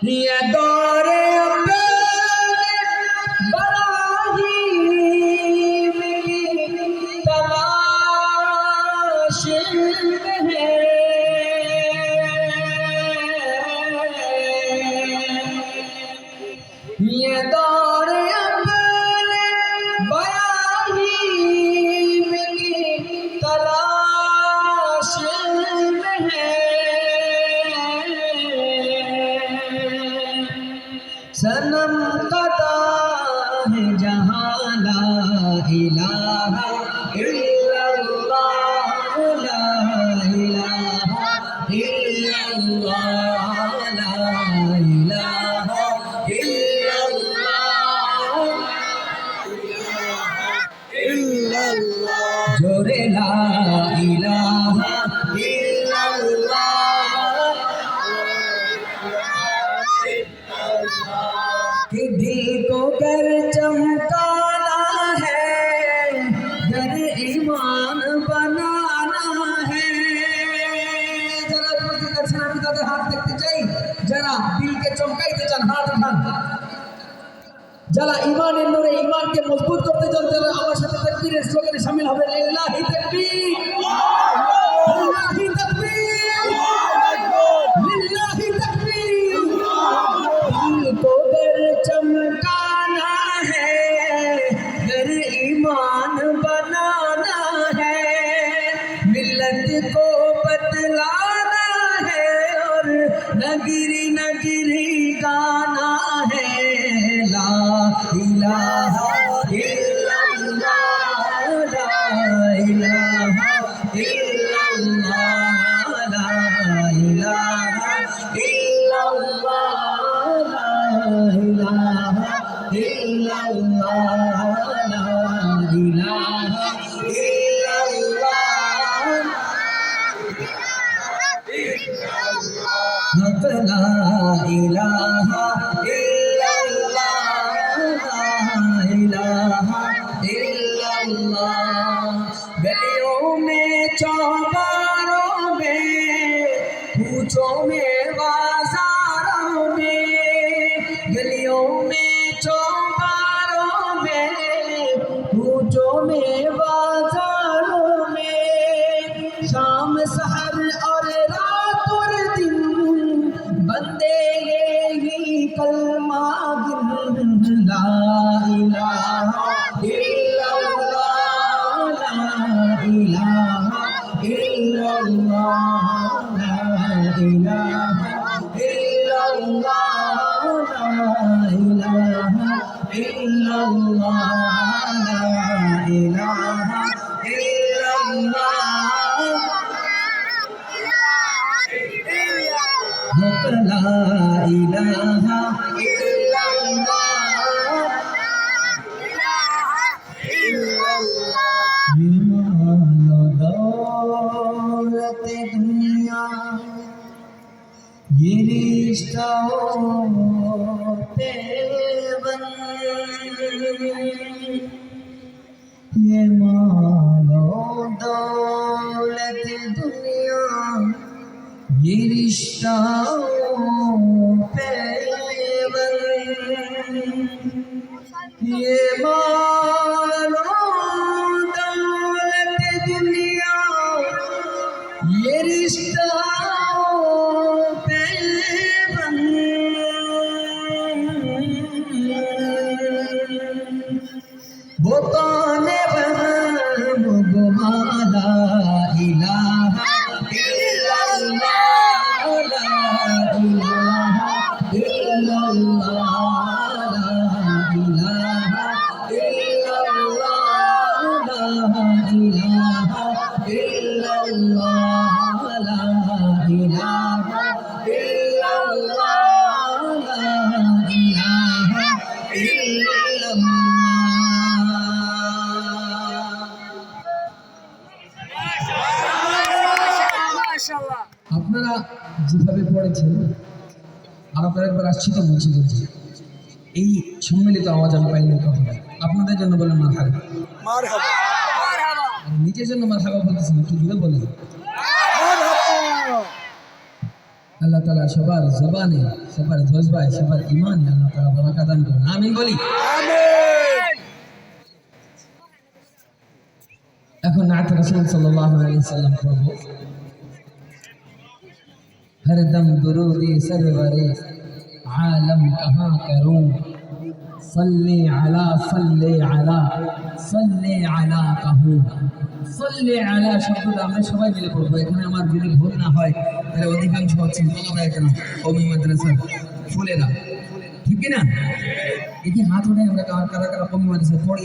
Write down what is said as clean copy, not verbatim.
ये दौरे बराहीम की तलाश है। ये दौरे बराहीम की तलाश में है। सनम कदा है जहाँ ला इलाहा इल्लल्लाह, ला इलाहा इल्लल्लाह, ला इलाहा इल्लल्लाह, जोरे ला इलाहा कि दिल को कर चमकाना है, घर ईमान बनाना है। जरा हाथ देखते चाहिए, जरा दिल के चमकाइते चान हाथ उठान। যারা ঈমানের নূরে ঈমানকে মজবুত করতে চান তারা আমার সাথে তাকবীরের স্লোগানে শামিল হবে। লিল্লাহি তাকবীর, লিল্লাহি তাকবীর, লিল্লাহি তাকবীর। दिल को घर चमकाना है, घर ईमान बनाना है, मिल्लत को बतलाना है और नगरी नगरी गाना है। ला इलाहा इल्लल्लाह, ला इलाहा इल्लल्लाह, ला इलाहा इल्लल्लाह, ला इलाहा इल्लल्लाह, ला इलाहा इल्लल्लाह, ला इलाहा गलियों में चौबारों में, कूचों में बाजारों में, गलियों में चौबारों में, कूचों में बाजारों में, शाम सहर और रात और दिन बंदे यही कलमा गिन। ला इलाहा इल्लल्लाह, ला इलाहा इल्लल्लाह, ला इलाहा इल्लल्लाह, ला इलाहा इल्लल्लाह, ला इलाहा इल्लल्लाह, ला इलाहा दौलत दुनिया ये रिश्ता पे बन, ये मानो दौलत दुनिया ये रिश्ता पे बन, ये मानो दुनिया ये रिश्ता पे बन, वो ताने बहम गुमाला इलाहा इल्लल्लाह, ला इलाहा इल्लल्लाह, ला इलाहा इल्लल्लाह, ला इलाहा इल्लल्लाह, ला इलाहा इल्लल्लाह, ला इलाहा इल्लल्लाह। আপনারা যেভাবে পড়েছেন আর আপনারা একবার আসছি তো বলছি এই সম্মিলিত আওয়াজ আমি পাইনি কখনো। আপনাদের জন্য বলেন মারহাবা, মারহাবা, নিজের জন্য মারহাবা বলতেছেন, একটু জুড়ে বলেন। আল্লাহ তাআলা সবার জবানে, সবার জজবায়, সবার ইমানে আল্লাহ তাআলা বারাকা দান করুন। আমিন বলি। এখন নাত রাসূল সাল্লাল্লাহু আলাইহি ওয়াসাল্লাম পড়ব। हरदम दुरूदी सरवरे आलम कहाँ करूं, सल्ले अला कहूं। सल्ले अला শব্দটা আমরা সবাই মিলে পড়বো। এখানে আমার যদি ভুল না হয় তাহলে অধিকাংশ হচ্ছেন তোমরা কেন কওমি মাদ্রাসার ফুলেরা, ঠিক কি না? দেখি হাত উঠে আমরা কারা কারা কওমি মাদ্রাসা পড়ি।